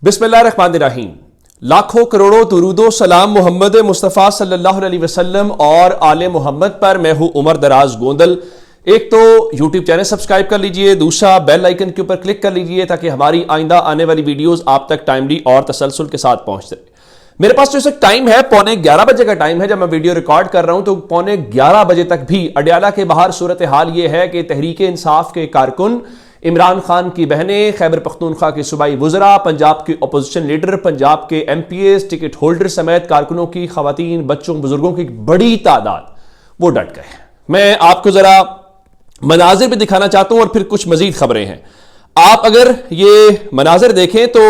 बिस्मिल्लाहिर्रहमानिर्रहीम। लाखों करोड़ों दुरूदो सलाम मोहम्मद मुस्तफ़ा सल्लल्लाहु अलैहि वसल्लम और आले मोहम्मद पर। मैं हूं उमर दराज गोंदल। एक तो यूट्यूब चैनल सब्सक्राइब कर लीजिए, दूसरा बेल आइकन के ऊपर क्लिक कर लीजिए ताकि हमारी आइंदा आने वाली वीडियोस आप तक टाइमली और तसलसल के साथ पहुंचते रहे। मेरे पास जो इस टाइम है 11:15 बजे का टाइम है जब मैं वीडियो रिकॉर्ड कर रहा हूं, तो 11:15 बजे तक भी अडयाला के बाहर सूरत हाल यह है कि तहरीक इंसाफ के कारकुन, इमरान खान की बहनें, खैबर पख्तूनख्वा के सूबाई वज़रा, पंजाब के अपोजिशन लीडर, पंजाब के MPs, टिकट होल्डर समेत कारकुनों की, खवातीन, बच्चों, बुजुर्गों की बड़ी तादाद वो डट गए। मैं आपको जरा मनाजिर भी दिखाना चाहता हूं और फिर कुछ मजीद खबरें हैं। आप अगर ये मनाजिर देखें तो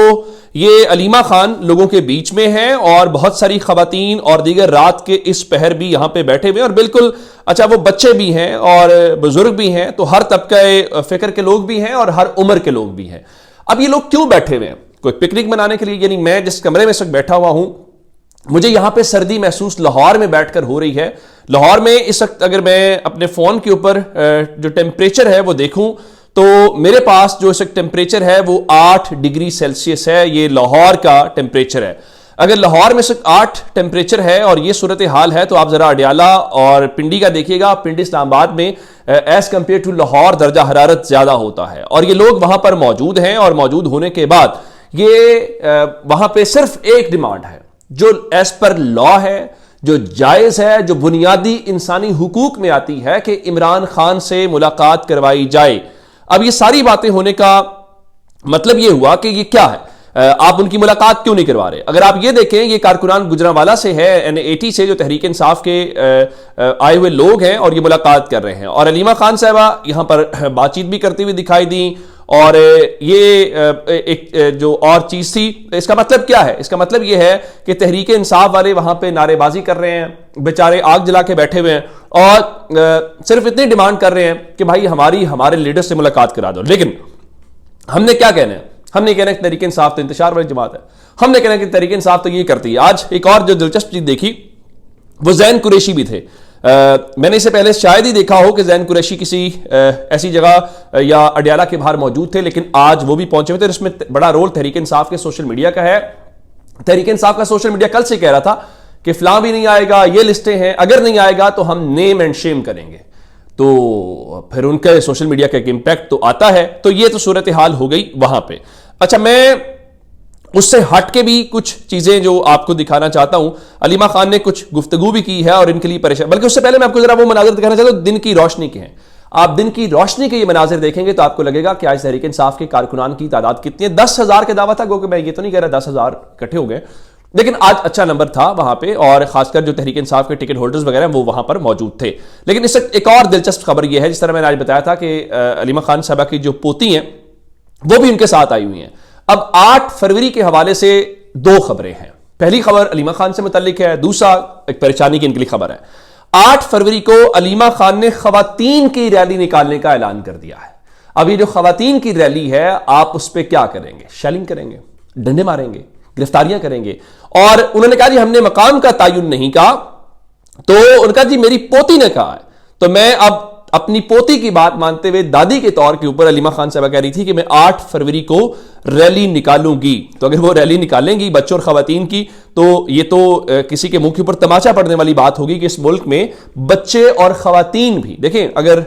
ये अलीमा खान लोगों के बीच में है और बहुत सारी खवातीन और दीगर रात के इस पहर भी यहां पे बैठे हुए हैं और बिल्कुल अच्छा वो बच्चे भी हैं और बुजुर्ग भी हैं, तो हर तबके फिक्र के लोग भी हैं और हर उम्र के लोग भी हैं। अब ये लोग क्यों बैठे हुए हैं? कोई पिकनिक मनाने के लिए? यानी मैं जिस कमरे में इस वक्त बैठा हुआ हूं, मुझे यहां पे सर्दी महसूस लाहौर में बैठकर हो रही है। लाहौर में इस वक्त अगर मैं अपने फोन के ऊपर जो टेम्परेचर है वो देखूं तो मेरे पास जो इस वक्त टेम्परेचर है वो 8 डिग्री सेल्सियस है। ये लाहौर का टेम्परेचर है। अगर लाहौर में सिर्फ 8 टेम्परेचर है और ये सूरत हाल है, तो आप जरा अडयाला और पिंडी का देखिएगा। पिंडी इस्लामाबाद में एज कंपेयर टू लाहौर दर्जा हरारत ज्यादा होता है और ये लोग वहां पर मौजूद हैं और मौजूद होने के बाद ये वहां पे सिर्फ एक डिमांड है जो एज पर लॉ है, जो जायज है, जो बुनियादी इंसानी हुकूक में आती है कि इमरान खान से मुलाकात करवाई जाए। अब ये सारी बातें होने का मतलब ये हुआ कि ये क्या है, आप उनकी मुलाकात क्यों नहीं करवा रहे? अगर आप ये देखें, ये कारकुनान गुजरांवाला से है, NAT से, जो तहरीक इंसाफ के आए हुए लोग हैं और ये मुलाकात कर रहे हैं। और अलीमा खान साहबा यहां पर बातचीत भी करती हुई दिखाई दी। और ये एक जो और चीज थी, इसका मतलब क्या है? इसका मतलब ये है कि तहरीक इंसाफ वाले वहां पे नारेबाजी कर रहे हैं, बेचारे आग जला के बैठे हुए हैं और सिर्फ इतनी डिमांड कर रहे हैं कि भाई हमारे लीडर से मुलाकात करा दो। लेकिन हमने क्या कहना है? हमने कहना है कि तहरीक इंसाफ तो इंतशार वाली जमात है। हमने कहना है कि तहरीक इंसाफ तो ये करती है। आज एक और जो दिलचस्प चीज देखी, वो जैन कुरैशी भी थे। मैंने इससे पहले शायद ही देखा हो कि जैन कुरैशी किसी ऐसी जगह या अडयाला के बाहर मौजूद थे, लेकिन आज वो भी पहुंचे हुए थे। इसमें बड़ा रोल तहरीक इंसाफ के सोशल मीडिया का है। तहरीक इंसाफ का सोशल मीडिया कल से कह रहा था कि फलां भी नहीं आएगा, ये लिस्टें हैं, अगर नहीं आएगा तो हम नेम एंड शेम करेंगे। तो फिर उनके सोशल मीडिया का एक इंपैक्ट तो आता है। तो ये तो सूरत हाल हो गई वहां पे। अच्छा, मैं उससे हट के भी कुछ चीजें जो आपको दिखाना चाहता हूं। अलीमा खान ने कुछ गुफ्तगू भी की है और इनके लिए परेशान, बल्कि उससे पहले मैं आपको जरा वो मनाजिर दिखाना चाहता हूं दिन की रोशनी के हैं। आप दिन की रोशनी के ये मनाजिर देखेंगे तो आपको लगेगा कि आज तहरीक इंसाफ के कारकुनान की तादाद कितनी है। 10,000 का दावा था, क्योंकि मैं ये तो नहीं कह रहा 10,000 इकट्ठे हो गए, लेकिन आज अच्छा नंबर था वहां पे और खासकर जो तहरीक इंसाफ के टिकट होल्डर्स वगैरह वो वहां पर मौजूद थे। लेकिन इससे एक और दिलचस्प खबर यह है, जिस तरह मैंने आज बताया था कि अलीमा खान साहबा की जो पोती हैं वो भी उनके साथ आई हुई हैं। अब 8 फरवरी के हवाले से 2 खबरें हैं। पहली खबर अलीमा खान से मुतल्लिक है, दूसरा एक परेशानी की इनके लिए खबर है। 8 फरवरी को अलीमा खान ने खवातीन की रैली निकालने का ऐलान कर दिया है। अब ये जो खवातीन की रैली है, आप उस पर क्या करेंगे? शेलिंग करेंगे, डंडे मारेंगे, गिरफ्तारियां करेंगे। और उन्होंने कहा जी हमने मकाम का तायुन नहीं कहा, तो उनका जी मेरी पोती ने कहा है। तो मैं अब अपनी पोती की बात मानते हुए दादी के तौर के ऊपर अलीमा खान साहबा कह रही थी कि मैं 8 फरवरी को रैली निकालूंगी। तो अगर वो रैली निकालेंगी बच्चों और खवातीन की, तो ये तो किसी के मुंह के ऊपर तमाचा पड़ने वाली बात होगी कि इस मुल्क में बच्चे और खवातीन भी देखें। अगर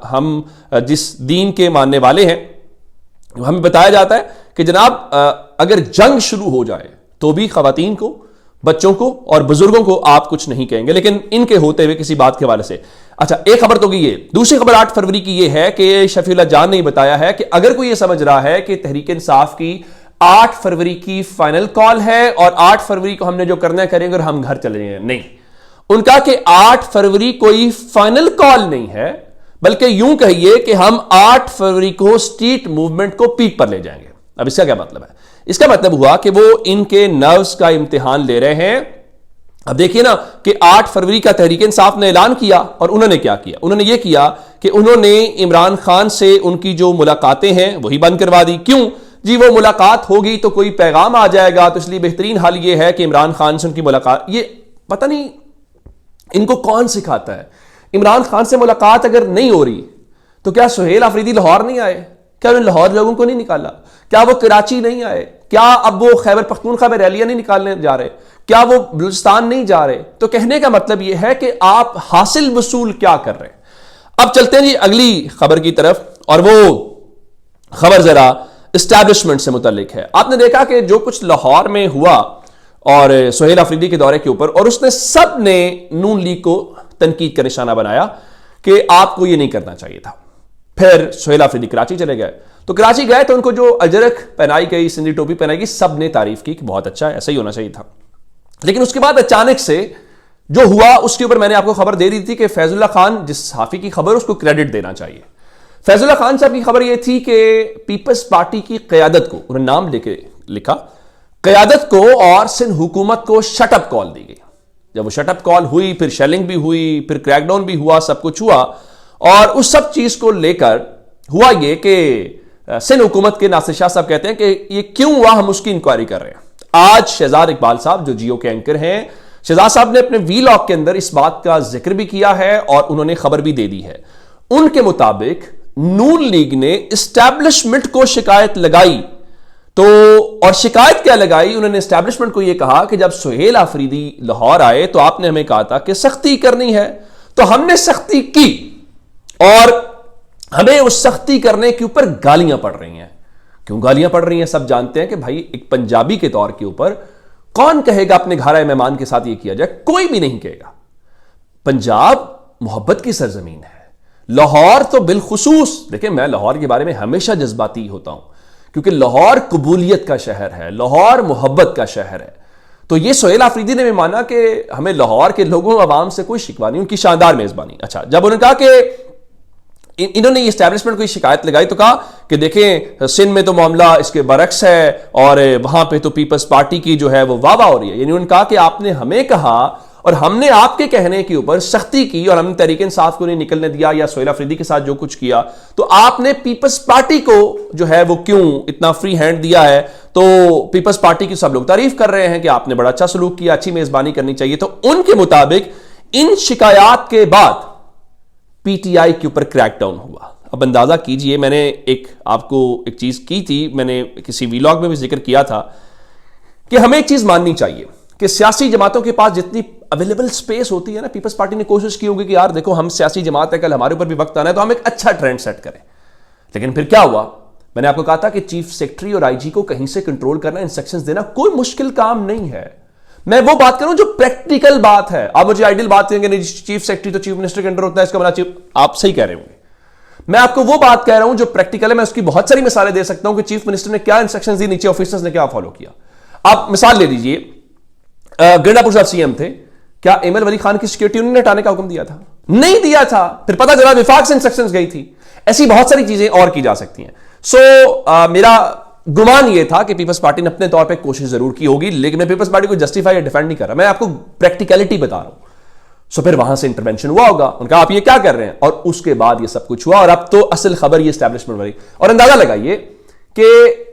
हम जिस दीन के मानने वाले हैं, हमें बताया जाता है कि जनाब अगर जंग शुरू हो जाए तो भी खवातीन को, बच्चों को और बुजुर्गों को आप कुछ नहीं कहेंगे, लेकिन इनके होते हुए किसी बात के हवाले से। अच्छा, एक खबर तो की ये। दूसरी खबर 8 फरवरी की ये है कि शफीउल्लाह जान ने बताया है कि अगर कोई ये समझ रहा है कि तहरीक इंसाफ की 8 फरवरी की फाइनल कॉल है और 8 फरवरी को हमने जो करना है करेंगे और हम घर चले जाएंगे, नहीं। उनका कि 8 फरवरी कोई फाइनल कॉल नहीं है, बल्कि यूं कहिए कि हम 8 फरवरी को स्ट्रीट मूवमेंट को पीक पर ले जाएंगे। अब इसका क्या मतलब है? इसका मतलब हुआ कि वो इनके नर्व्स का इम्तिहान ले रहे हैं। अब देखिए ना कि 8 फरवरी का तहरीक इंसाफ ने ऐलान किया और उन्होंने क्या किया? उन्होंने ये किया कि उन्होंने इमरान खान से उनकी जो मुलाकातें हैं वही बंद करवा दी। क्यों जी? वो मुलाकात होगी तो कोई पैगाम आ जाएगा, तो इसलिए बेहतरीन हाल ये है कि इमरान खान से उनकी मुलाकात। ये पता नहीं इनको कौन सिखाता है। इमरान खान से मुलाकात अगर नहीं हो रही तो क्या सुहेल आफरीदी लाहौर नहीं आए? क्या उन्होंने लाहौर लोगों को नहीं निकाला? क्या वो कराची नहीं आए? क्या अब वो खैबर पख्तूनख्वा में रैलियां नहीं निकालने जा रहे? क्या वो बलूचिस्तान नहीं जा रहे? तो कहने का मतलब यह है कि आप हासिल वसूल क्या कर रहे हैं। अब चलते हैं जी अगली खबर की तरफ, और वो खबर जरा एस्टैब्लिशमेंट से मुतल्लिक है। आपने देखा कि जो कुछ लाहौर में हुआ और सुहेल अफरीदी के दौरे के ऊपर, और उसने सब ने नून लीग को तनकीद का निशाना बनाया कि आपको ये नहीं करना चाहिए था। फिर सुहेल अफरीदी कराची चले गए, तो कराची गए तो उनको जो अजरक पहनाई गई, सिंधी टोपी पहनाई गई, सब ने तारीफ की कि बहुत अच्छा है, ऐसा ही होना चाहिए था। लेकिन उसके बाद अचानक से जो हुआ उसके ऊपर मैंने आपको खबर दे दी थी कि फैजुल्ला खान, जिस सहाफी की खबर उसको क्रेडिट देना चाहिए। फैजुल्ला खान साहब की खबर यह थी कि पीपल्स पार्टी की क़यादत को, उन्होंने नाम लेके लिखा, क़यादत को और सिंध हुकूमत को शटअप कॉल दी गई। जब वो शटअप कॉल हुई, फिर शेलिंग भी हुई, फिर क्रैकडाउन भी हुआ, सब कुछ हुआ, और उस सब चीज को लेकर हुआ ये कि सिंध हुकूमत के नासिर शाह साहब कहते हैं कि ये क्यों हुआ, हम उसकी इंक्वायरी कर रहे हैं। आज शहजाद इकबाल साहब जो जियो के एंकर हैं, शहजाद साहब ने अपने वीलॉग के अंदर इस बात का जिक्र भी किया है और उन्होंने खबर भी दे दी है। उनके मुताबिक नून लीग ने एस्टैब्लिशमेंट को शिकायत लगाई, तो और शिकायत क्या लगाई, उन्होंने एस्टैब्लिशमेंट को यह कहा कि जब सुहेल अफरीदी लाहौर आए तो आपने हमें कहा था कि सख्ती करनी है, तो हमने सख्ती की और हमें उस सख्ती करने के ऊपर गालियां पड़ रही हैं। क्यों गालियां पड़ रही हैं? सब जानते हैं कि भाई एक पंजाबी के तौर के ऊपर कौन कहेगा अपने घारा मेहमान के साथ ये किया जाए? कोई भी नहीं कहेगा। पंजाब मोहब्बत की सरजमीन है, लाहौर तो बिलखुसूस। देखिए, मैं लाहौर के बारे में हमेशा जज्बाती होता हूं क्योंकि लाहौर कबूलियत का शहर है, लाहौर मोहब्बत का शहर है। तो ये सुहेल अफरीदी ने भी माना कि हमें लाहौर के लोगों आवाम से कोई शिकवा नहीं, उनकी शानदार मेजबानी। अच्छा, जब उन्होंने कहा कि इन्होंने एस्टैब्लिशमेंट को शिकायत लगाई तो कहा कि देखें सिंध में तो मामला इसके बरक्स है और वहां पे तो पीपल्स पार्टी की जो है वो वाह हो रही है। यानी उन्होंने कहा कि आपने हमें कहा और हमने आपके कहने के ऊपर सख्ती की और हमने तहरीक इंसाफ को नहीं निकलने दिया या सुहेल अफरीदी के साथ जो कुछ किया, तो आपने पीपल्स पार्टी को जो है वो क्यों इतना फ्री हैंड दिया है? तो पीपल्स पार्टी की सब लोग तारीफ कर रहे हैं कि आपने बड़ा अच्छा सलूक किया, अच्छी मेजबानी करनी चाहिए। तो उनके मुताबिक इन शिकायत के बाद पीटीआई के ऊपर क्रैकडाउन हुआ। अब अंदाजा कीजिए, मैंने आपको एक चीज की थी, मैंने किसी वीलॉग में भी जिक्र किया था कि हमें एक चीज माननी चाहिए कि सियासी जमातों के पास जितनी अवेलेबल स्पेस होती है ना, पीपल्स पार्टी ने कोशिश की होगी कि यार देखो हम सियासी जमात है, कल हमारे ऊपर भी वक्त आना है तो हम एक अच्छा ट्रेंड सेट करें। लेकिन फिर क्या हुआ? मैंने आपको कहा था कि चीफ सेक्रेटरी और आईजी को कहीं से कंट्रोल करना, इंस्ट्रक्शंस देना कोई मुश्किल काम नहीं है। मैं वो बात करूं जो प्रैक्टिकल बात है। आप मुझे आइडियल बात कहेंगे नहीं, चीफ सेक्रेटरी तो चीफ मिनिस्टर के अंडर होता है, इसका मतलब चीफ, आप सही कह रहे होंगे। मैं आपको वो बात कह रहा हूं जो प्रैक्टिकल है। मैं उसकी बहुत सारी मिसालें दे सकता हूं कि चीफ मिनिस्टर ने क्या इंस्ट्रक्शंस दी, नीचे ऑफिसर्स ने क्या फॉलो किया। आप मिसाल ले लीजिए, गिरडापुर साहब सीएम थे, क्या एमएल वली खान की सिक्योरिटी उन्होंने हटाने का हुक्म दिया था? नहीं दिया था। फिर पता चला विफाक से इंस्ट्रक्शंस गई थी। ऐसी बहुत सारी चीजें और की जा सकती हैं। मेरा गुमान यह था कि पीपल्स पार्टी ने अपने तौर पे कोशिश जरूर की होगी, लेकिन मैं पीपल्स पार्टी को जस्टिफाई या डिफेंड नहीं कर रहा, मैं आपको प्रैक्टिकलिटी बता रहा हूं। फिर वहां से इंटरवेंशन हुआ होगा, उनका आप ये क्या कर रहे हैं, और उसके बाद ये सब कुछ हुआ। और अब तो असल खबर ये एस्टैब्लिशमेंट वाली, और अंदाजा लगाइए कि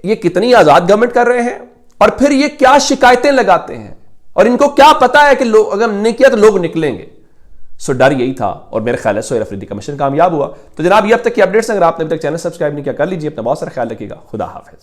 ये कितनी आजाद गवर्नमेंट कर रहे हैं और फिर ये क्या शिकायतें लगाते हैं, और इनको क्या पता है कि लोग अगर नहीं किया तो लोग निकलेंगे। डर यही था, और मेरे ख्याल है सुहेल अफरीदी का मिशन कामयाब हुआ। तो जनाब, ये अब तक की अपडेट्स, अगर आपने अभी तक चैनल सब्सक्राइब नहीं किया कर लीजिए। अपना बहुत सारा ख्याल रखिएगा। खुदा हाफिज।